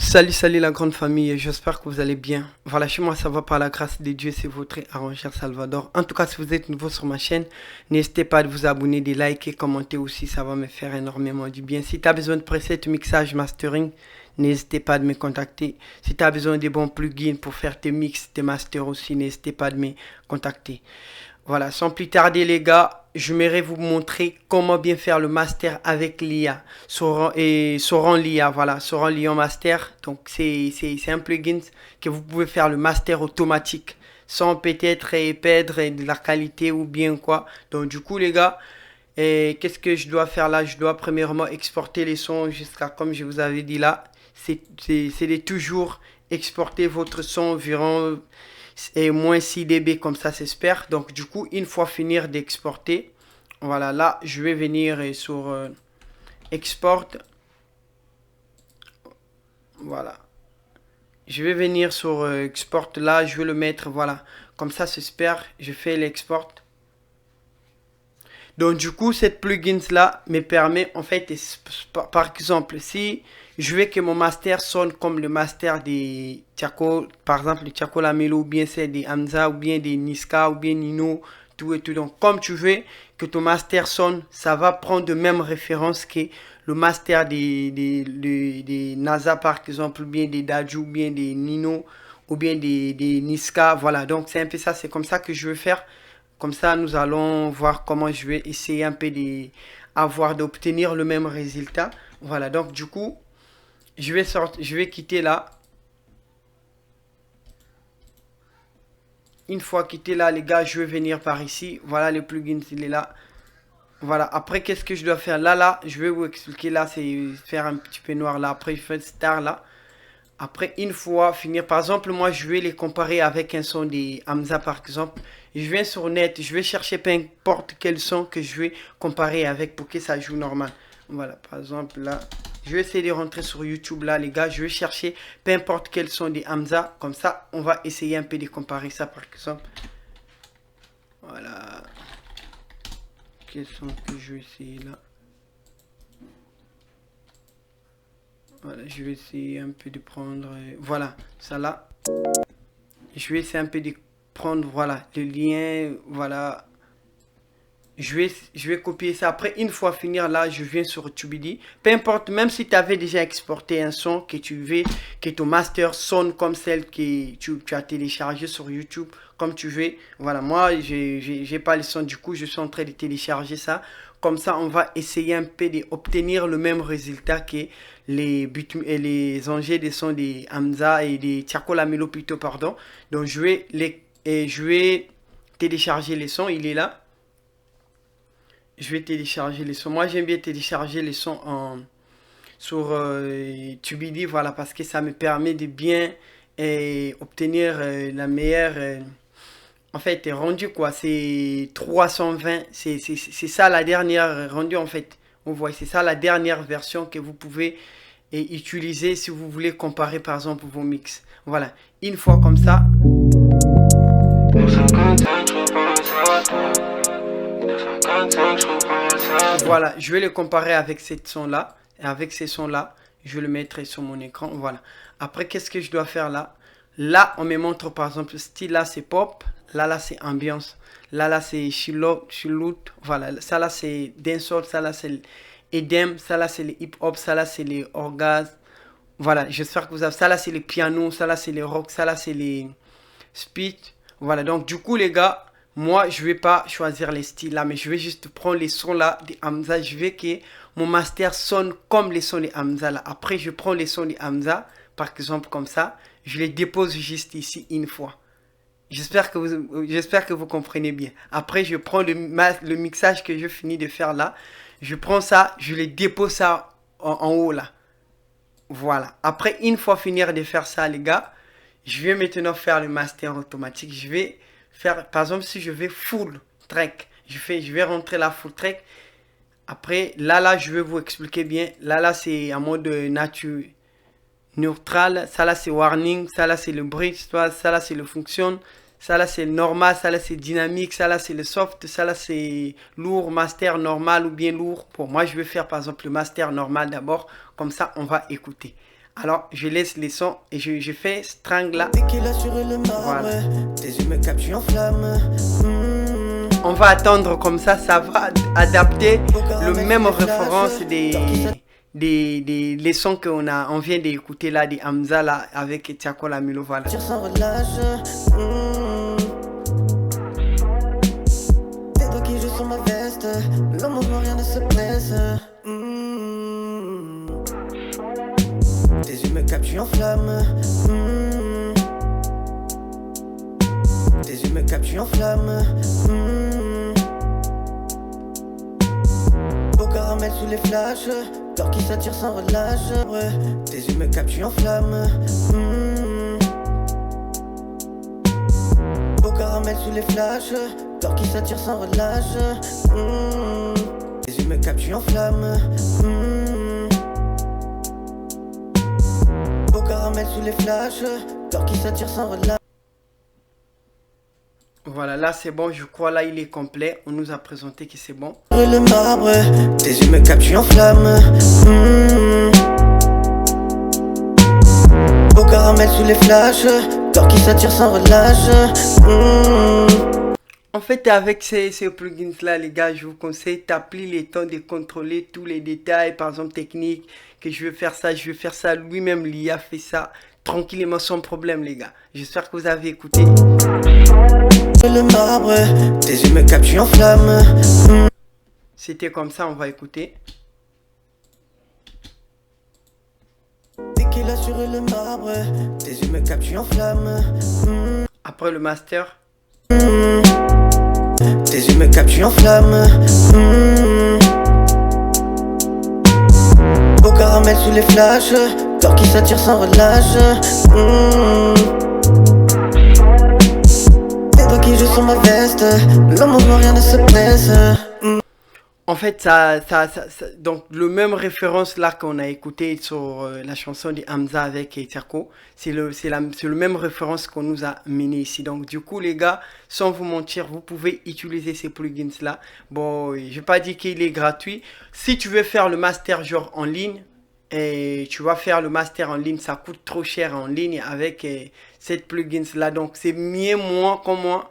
Salut la grande famille, j'espère que vous allez bien. Voilà, chez moi ça va par la grâce de Dieu, c'est votre arrangeur Salvador. En tout cas, si vous êtes nouveau sur ma chaîne, n'hésitez pas à vous abonner, de liker, commenter aussi, ça va me faire énormément du bien. Si tu as besoin de preset, mixage, mastering, n'hésitez pas à me contacter. Si tu as besoin de bons plugins pour faire tes mix, tes masters aussi, n'hésitez pas à me contacter. Voilà, sans plus tarder les gars, je m'aimerais vous montrer comment bien faire le master avec l'IA. Sauron l'IA, voilà, Sauron l'IA Master. Donc c'est un plugin que vous pouvez faire le master automatique sans peut-être perdre de la qualité ou bien quoi. Donc du coup les gars, qu'est-ce que je dois faire là? Je dois premièrement exporter les sons jusqu'à comme je vous avais dit là. C'est de toujours exporter votre son environ et moins 6 dB comme ça s'espère. Donc du coup une fois finir d'exporter, voilà là je vais venir sur export, voilà je vais venir sur export, là je vais le mettre voilà comme ça s'espère. Je fais l'export. Donc du coup, cette plugin là me permet en fait, par exemple, si je veux que mon master sonne comme le master des Tiako, par exemple le Tiako Lamelo, ou bien c'est des Hamza, ou bien des Niska, ou bien Nino, tout et tout. Donc comme tu veux que ton master sonne, ça va prendre de même référence que le master des NASA par exemple, ou bien des Daju, ou bien des Nino, ou bien des Niska. Voilà, donc c'est un peu ça, c'est comme ça que je veux faire. Comme ça, nous allons voir comment je vais essayer un peu d'obtenir le même résultat. Voilà, donc du coup, je vais quitter là. Une fois quitté là, les gars, je vais venir par ici. Voilà, le plugin, il est là. Voilà, après, qu'est-ce que je dois faire? Là, je vais vous expliquer. Là, c'est faire un petit peu noir là. Après, je fais star là. Après, une fois finir, par exemple, moi, je vais les comparer avec un son des Hamza, par exemple. Je viens sur net, je vais chercher peu importe quel son que je vais comparer avec pour que ça joue normal. Voilà, par exemple, là, je vais essayer de rentrer sur YouTube, là, les gars. Je vais chercher peu importe quel son des Hamza. Comme ça, on va essayer un peu de comparer ça, par exemple. Voilà. Quel son que je vais essayer là? Voilà, je vais essayer un peu de prendre... voilà, ça là. Je vais essayer un peu de prendre, voilà, le lien, voilà. Je vais copier ça. Après, une fois finir là, je viens sur Tubidi. Peu importe, même si tu avais déjà exporté un son que tu veux, que ton master sonne comme celle que tu as téléchargé sur YouTube, comme tu veux. Voilà, moi, j'ai pas le son, du coup, je suis en train de télécharger ça. Comme ça, on va essayer un peu d'obtenir le même résultat que les engins des sons des Hamza et des Tiako Lamelo plutôt, pardon. Donc, je vais télécharger les sons, il est là. Je vais télécharger les sons. Moi, j'aime bien télécharger les sons sur Tubidi, voilà, parce que ça me permet de bien obtenir la meilleure, en fait, rendu, quoi. C'est 320, c'est ça la dernière rendu, en fait. Vous voyez, c'est ça la dernière version que vous pouvez utiliser si vous voulez comparer, par exemple, vos mix. Voilà, une fois comme ça. Voilà, je vais le comparer avec cette son là. Et avec ces sons là, je vais le mettre sur mon écran. Voilà. Après, qu'est-ce que je dois faire là? Là, on me montre par exemple, style là c'est pop. Là c'est ambiance. Là c'est chillout. Voilà, ça là c'est dancehall. Ça là c'est EDM. Ça là c'est le hip hop. Ça là c'est les orgasmes. Voilà, j'espère que vous avez. Ça là c'est les pianos. Ça là c'est les rock. Ça là c'est les speech. Voilà, donc du coup les gars, moi je vais pas choisir les styles là, mais je vais juste prendre les sons là des Hamza. Je vais que mon master sonne comme les sons des Hamza là. Après je prends les sons des Hamza, par exemple comme ça, je les dépose juste ici une fois. J'espère que vous comprenez bien. Après je prends le mixage que je finis de faire là. Je prends ça, je les dépose ça en haut là. Voilà. Après, une fois finir de faire ça, les gars, je vais maintenant faire le master automatique. Je vais faire, par exemple, si je vais full track, je vais rentrer la full track. Après, là, je vais vous expliquer bien. Là, c'est en mode nature neutral. Ça, là, c'est warning. Ça, là, c'est le bridge. Ça, là, c'est le function. Ça, là, c'est le normal. Ça, là, c'est dynamique. Ça, là, c'est le soft. Ça, là, c'est lourd, master normal ou bien lourd. Pour moi, je vais faire, par exemple, le master normal d'abord. Comme ça, on va écouter. Alors, je laisse les sons et je fais string là. Voilà. On va attendre comme ça va adapter le même référence des sons on vient d'écouter là, des Hamza là, avec Tiako Lamilo, voilà. Tes yeux me captent, tu enflammes. Tes yeux me captent, tu enflammes. Au caramel sous les flashs, cœur qui s'attire sans relâche. Tes yeux me captent, tu enflammes. Au caramel sous les flashs, cœur qui s'attire sans relâche. Tes yeux me captent, tu enflammes. Au caramel sous les flashs, cœur qui s'attire sans relâche. Voilà, là c'est bon, je crois là il est complet. On nous a présenté que c'est bon. Le marbre, tes yeux me captent, tu enflammes. Au caramel sous les flashs, cœur qui s'attire sans relâche. En fait, avec ces plugins là, les gars, je vous conseille d'appeler le temps de contrôler tous les détails, par exemple technique, que je vais faire ça, lui-même l'IA fait ça tranquillement sans problème, les gars. J'espère que vous avez écouté. Le marbre, tes yeux me captent, tu enflammes. C'était comme ça, on va écouter. Dès qu'il a sur le marbre, tes yeux me captent, tu enflammes. Après le master. Tes yeux me captent, tu enflammes. Au caramel sous les flashs, cœur qui s'attire sans relâche. Les doigts qui jouent sur ma veste, le mouvement rien ne se presse. En fait, donc le même référence là qu'on a écouté sur la chanson de Hamza avec Tiako, c'est le même référence qu'on nous a mené ici. Donc du coup les gars, sans vous mentir, vous pouvez utiliser ces plugins là. Bon, je vais pas dire qu'il est gratuit. Si tu veux faire le master genre en ligne, et tu vas faire le master en ligne, ça coûte trop cher en ligne avec cette plugins là. Donc c'est mieux moi comme moi.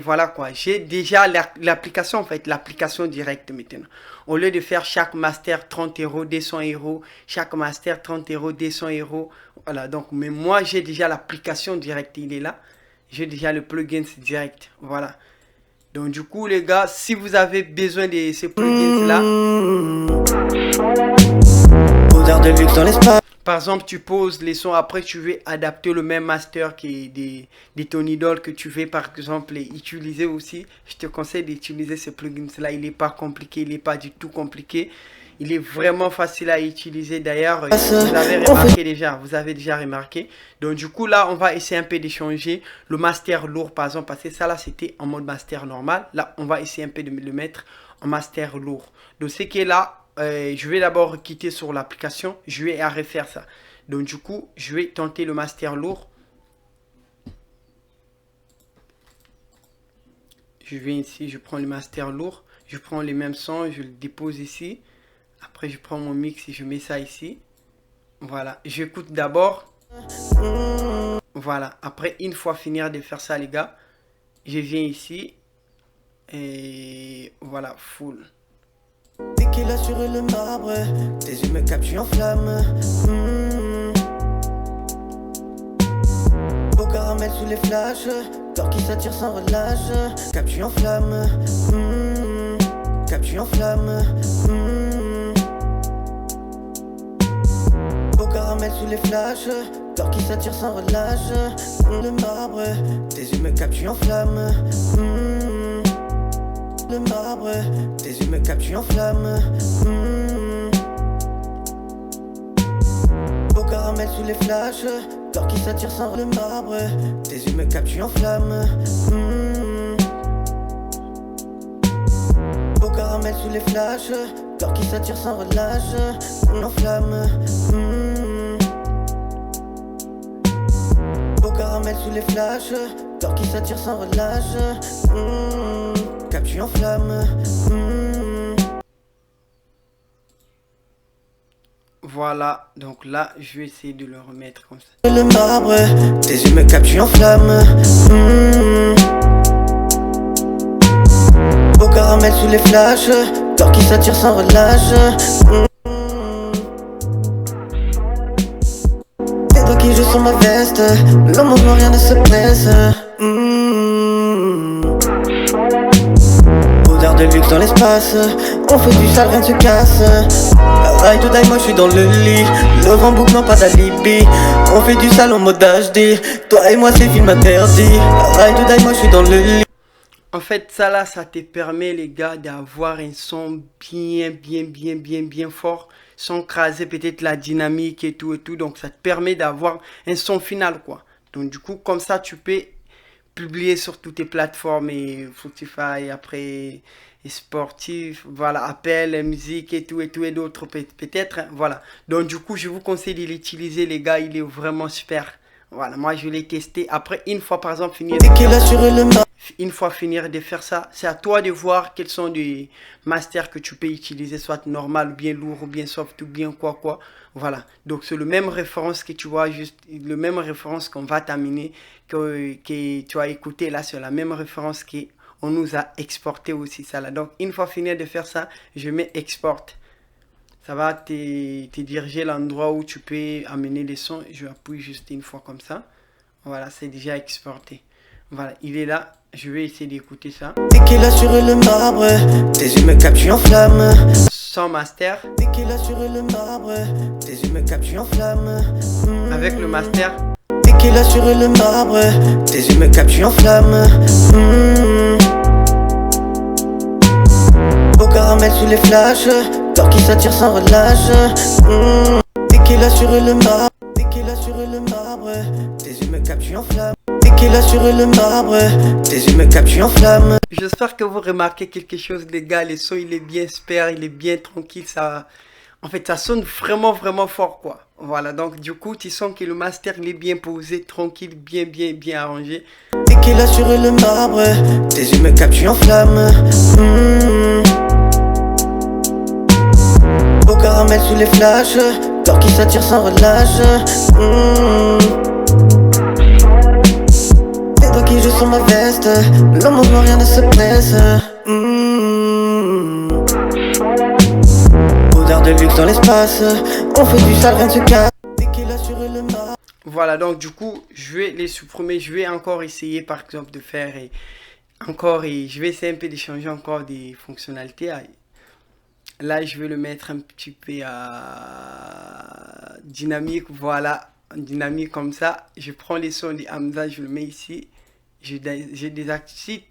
Voilà quoi, j'ai déjà l'application en fait, l'application directe maintenant. Au lieu de faire chaque master 30 €, 200 €, chaque master 30 €, 200 €. Voilà, donc, mais moi j'ai déjà l'application directe, il est là. J'ai déjà le plugin direct, voilà. Donc du coup les gars, si vous avez besoin de ces plugins là, odeur de luxe dans l'espace. par exemple, tu poses les sons, après tu veux adapter le même master qui est de ton idole que tu veux par exemple utiliser aussi. Je te conseille d'utiliser ce plugin là, il n'est pas compliqué, il n'est pas du tout compliqué. Il est vraiment facile à utiliser d'ailleurs, vous avez remarqué déjà, Donc du coup là, on va essayer un peu de changer le master lourd par exemple, parce que ça là c'était en mode master normal. Là, on va essayer un peu de le mettre en master lourd. Donc ce qui est là, je vais d'abord quitter sur l'application, je vais refaire ça. Donc du coup, je vais tenter le master lourd. Je viens ici, je prends le master lourd, je prends les mêmes sons, je le dépose ici. Après, je prends mon mix et je mets ça ici. Voilà, j'écoute d'abord. Voilà, après, une fois finir de faire ça, les gars, je viens ici. Et voilà, full. Dès qu'il a sur le marbre, tes yeux me captent, tu enflammes. Au caramel sous les flashs, cœur qui s'attire sans relâche. Captes, tu enflammes. Captes, tu enflammes. Au caramel sous les flashs, cœur qui s'attire sans relâche. Le marbre, tes yeux me captent, tu enflammes. Le marbre, tes yeux me captent, tu enflammes. Au caramel sous les flashs, cœur qui s'attire sans le marbre. Tes yeux me captent, tu enflammes. Au caramel sous les flashs, cœur qui s'attire sans relâche. On enflamme. Au caramel sous les flashs, cœur qui s'attire sans relâche. Capte, tu enflammes. Voilà, donc là, je vais essayer de le remettre comme ça. Le marbre, tes yeux me captent, tu en flamme. Au caramel sous les flashs, corps qui s'attire sans relâche. C'est toi qui joues sur ma veste, le mouvement rien ne se presse. Odeur de luxe dans l'espace, on fait du sale, rien ne se casse. Ride to die, moi je suis dans le lit, le vent boucle, non pas d'alibi. On fait du sale en mode HD, toi et moi c'est film interdit. Ride to die, moi je suis dans le lit. En fait, ça là, ça te permet, les gars, d'avoir un son bien fort, sans craser peut-être la dynamique et tout. Donc, ça te permet d'avoir un son final, quoi. Donc, du coup, comme ça, tu peux publier sur toutes tes plateformes et Spotify, après, et sportif, voilà, Apple, musique et tout, et d'autres peut-être, hein, voilà. Donc, du coup, je vous conseille de l'utiliser, les gars, il est vraiment super. Voilà, moi, je l'ai testé. Après, une fois, par exemple, finir de faire ça, c'est à toi de voir quels sont les masters que tu peux utiliser, soit normal, ou bien lourd, ou bien soft, ou bien quoi. Voilà. Donc, c'est le même référence que tu vois, juste le même référence qu'on va t'amener, que tu as écouté là, c'est la même référence qu'on nous a exporté aussi, ça là. Donc, une fois fini de faire ça, je mets export. Ça va te diriger l'endroit où tu peux amener les sons. Je appuie juste une fois comme ça. Voilà, c'est déjà exporté. Voilà, il est là. Je vais essayer d'écouter ça. Dès qu'il a sur le marbre, tes yeux me captent, tu en flamme. Sans master. Dès qu'il a sur le marbre, tes yeux me captent, tu en flamme. Avec le master. Dès qu'il a sur le marbre, tes yeux me captent, tu en flamme. Au caramel sous les flashs, corps qui s'attire sans relâche. Dès qu'il a sur le marbre, dès qu'il a sur le marbre, tes yeux me captent, tu en flamme. Dès qu'il a sur le marbre, tes yeux me captent, tu en flamme. J'espère que vous remarquez quelque chose, les gars. Le son, il est bien super, il est bien tranquille. Ça, en fait, ça sonne vraiment fort, quoi. Voilà, donc du coup, tu sens que le master, il est bien posé, tranquille, bien arrangé. Dès qu'il a sur le marbre, tes yeux me captent, tu en flamme. Au caramel sous les flashs, corps qui s'attire sans relâche. C'est toi qui joues sur ma veste, le mouvement rien ne se presse. Odeur de luxe dans l'espace, on fait du sale, rien ne se casse. Dès qu'il a sur le marbre. Voilà, donc du coup, je vais les supprimer. Je vais encore essayer, par exemple, de faire et je vais essayer un peu de changer encore des fonctionnalités. Là, je vais le mettre un petit peu à dynamique. Voilà, dynamique comme ça. Je prends les sons de Hamza, je le mets ici. Je désactive.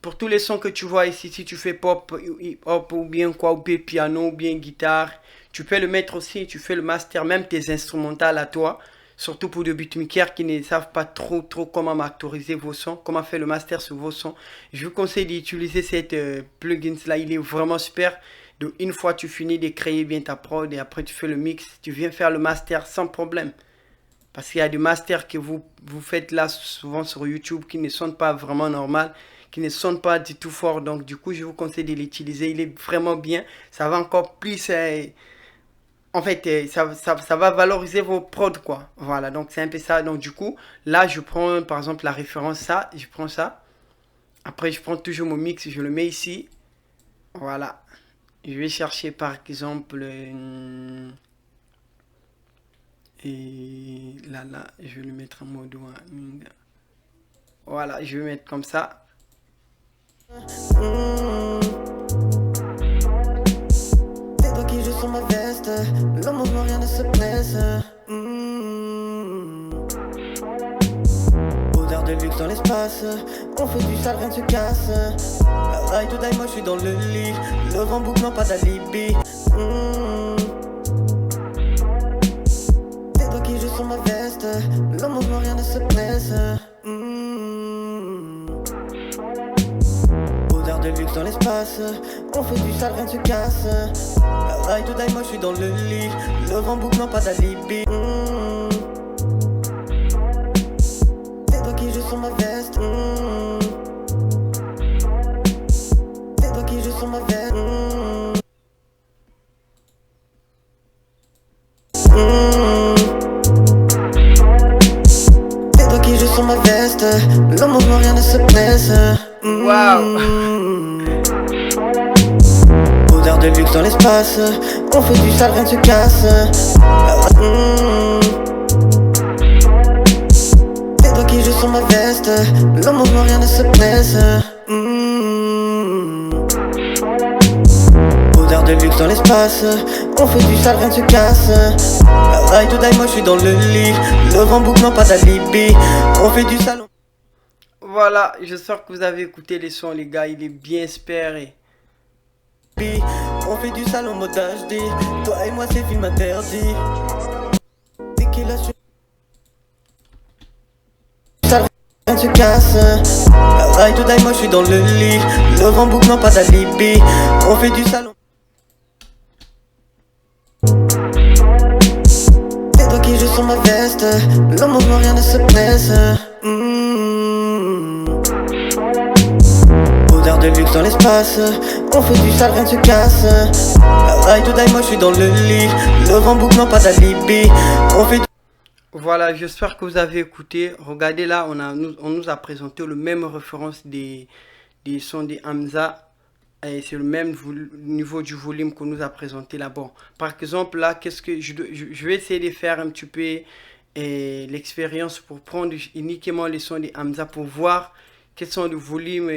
Pour tous les sons que tu vois ici, si tu fais pop, hip-hop ou bien quoi, ou bien piano, ou bien guitare, tu peux le mettre aussi. Tu fais le master, même tes instrumentales à toi. Surtout pour des beatmakers qui ne savent pas trop comment masteriser vos sons, comment faire le master sur vos sons. Je vous conseille d'utiliser cette plugin là, il est vraiment super. Donc une fois tu finis de créer bien ta prod et après tu fais le mix, tu viens faire le master sans problème. Parce qu'il y a des masters que vous faites là souvent sur YouTube qui ne sonnent pas vraiment normal, qui ne sonnent pas du tout fort. Donc du coup je vous conseille de l'utiliser, il est vraiment bien. Ça va encore plus... en fait, ça va valoriser vos prods, quoi. Voilà, donc c'est un peu ça. Donc, du coup, là, je prends, par exemple, la référence, ça. Je prends ça. Après, je prends toujours mon mix, je le mets ici. Voilà. Je vais chercher, par exemple... et là, je vais le mettre en mode... Voilà, je vais mettre comme ça. Qui joue sur ma veste, le mouvement rien ne se presse. Odeur de luxe dans l'espace, on fait du sale, rien ne se casse. Ride to die, moi je suis dans le lit, le vent boucle, non pas d'alibi. C'est toi qui joues sur ma veste, le mouvement rien ne se presse. Odeur de luxe dans l'espace, on fait du sale, rien ne se casse. Ride to die, moi je suis dans le lit, le vent boucle, non pas d'alibi. C'est toi qui joues sur ma veste. C'est toi qui joues sur ma veste. Waouh. Odeur de luxe dans l'espace, on fait du sale, rien ne se casse. C'est toi qui joues sur ma veste, l'homme au rien ne se presse. Odeur de luxe dans l'espace, on fait du sale, rien ne se casse. Ride to die, moi je suis dans le lit, le vent boucle, non pas d'alibi. On fait du sale. Voilà, j'espère que vous avez écouté les sons, les gars. Il est bien espéré. On fait du sale en mode HD. Toi et moi c'est film interdit. Dès qu'il a su sale, rien ne se casse. Ride to die, moi je suis dans le lit, le vent boucle, non pas d'alibi. On fait du sale. C'est toi qui joues sur ma veste, l'homme au rien ne se presse. Odeur de luxe dans l'espace, on fait du sale, rien ne se casse. Ride to die, moi je suis dans le lit, le vent boucle, non pas d'alibi. On fait. Voilà, j'espère que vous avez écouté. Regardez là, on nous a présenté le même référence des sons des Hamza. Et c'est le même niveau du volume qu'on nous a présenté là. Bon, par exemple, là, qu'est-ce que je vais essayer de faire un petit peu l'expérience pour prendre uniquement les sons des Hamza pour voir quels sont les volumes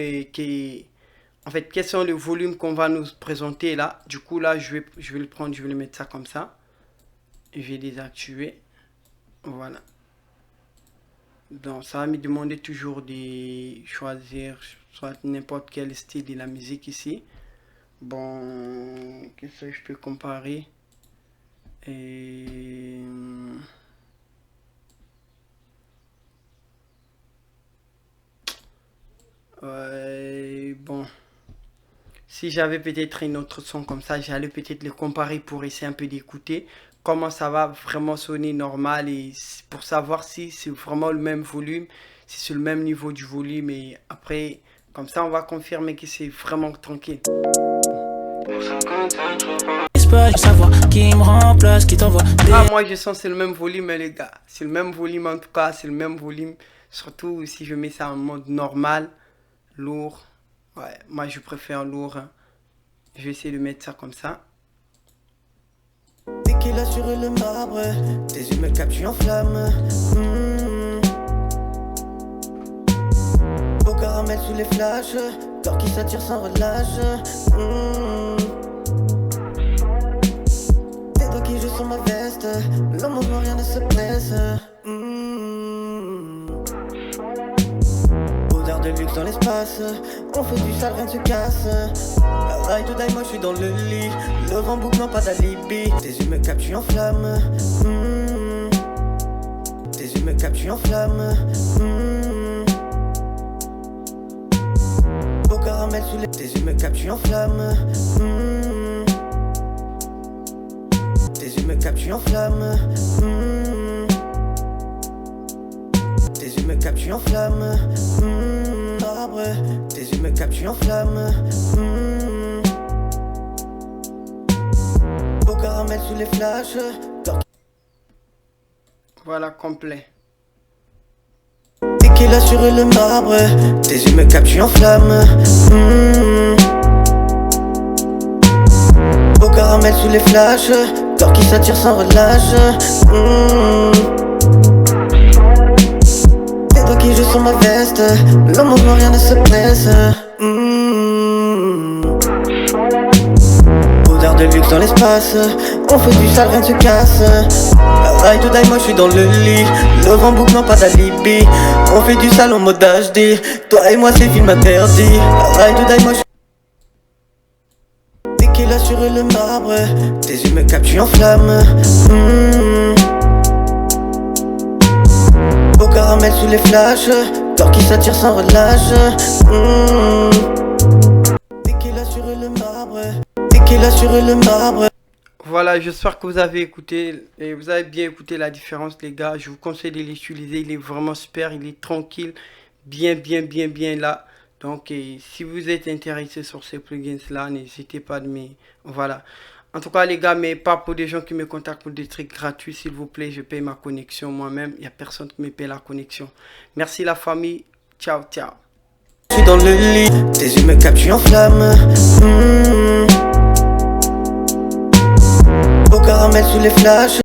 en fait, quels sont les volumes qu'on va nous présenter là. Du coup, là, je vais le prendre, je vais le mettre ça comme ça. Je vais désactiver. Voilà. Donc, ça va me demander toujours de choisir soit n'importe quel style de la musique ici. Bon, qu'est-ce que je peux comparer? Bon, si j'avais peut-être une autre son comme ça, j'allais peut-être le comparer pour essayer un peu d'écouter comment ça va vraiment sonner normal et pour savoir si c'est vraiment le même volume, si c'est le même niveau du volume et après, comme ça on va confirmer que c'est vraiment tranquille. Savoir qui me remplace, qui t'envoie. Ah, moi je sens c'est le même volume les gars, c'est le même volume en tout cas, c'est le même volume, surtout si je mets ça en mode normal, lourd. Ouais, moi je préfère lourd, hein. Je vais essayer de mettre ça comme ça. Dès qu'il a sur le marbre, tes yeux me captent, en flamme. Au caramel sous les flashs, corps qui s'attire sans relâche. C'est toi qui joues sur ma veste, l'homme au rien ne se presse. Odeur de luxe dans l'espace, on fait du sale, rien ne se casse. Ride to die, moi je suis dans le lit, le vent boucle, non pas d'alibi. Tes yeux me captent, en flamme. Tes yeux me captent, en flamme. Au caramel sous les. Tes yeux me captent, en flamme. Tes yeux me captent, en flamme. Tes yeux me captent, en flamme. Tes yeux me captent, en flamme. Au caramel sous les flashs. Voilà, complet. Dès qu'il a sur le marbre, tes yeux me captent, en flamme. Au caramel sous les flashs, corps qui s'attire sans relâche. C'est toi qui joues sur ma veste, l'homme au rien ne se presse. Odeur de luxe dans l'espace, on fait du sale, rien ne se casse. Ride to die, moi je suis dans le lit, le vent boucle, non pas d'alibi. On fait du sale en mode HD, toi et moi c'est film interdit. Ride to die, moi je suis. Dès qu'il a sur le marbre, tes yeux me captent, en flamme. Au caramel sous les flashs, corps qui s'attire sans relâche. Dès qu'il a sur le marbre, dès qu'il a sur le marbre. Voilà, j'espère que vous avez écouté et vous avez bien écouté la différence les gars. Je vous conseille de l'utiliser, il est vraiment super, il est tranquille, bien là. Donc si vous êtes intéressé sur ces plugins là, n'hésitez pas de me... Voilà. En tout cas les gars, mais pas pour des gens qui me contactent pour des trucs gratuits, s'il vous plaît, je paye ma connexion moi-même. Il n'y a personne qui me paye la connexion. Merci la famille, ciao. Je suis dans le lit, tes yeux me captent, je suis en flamme. Au caramel sous les flashs.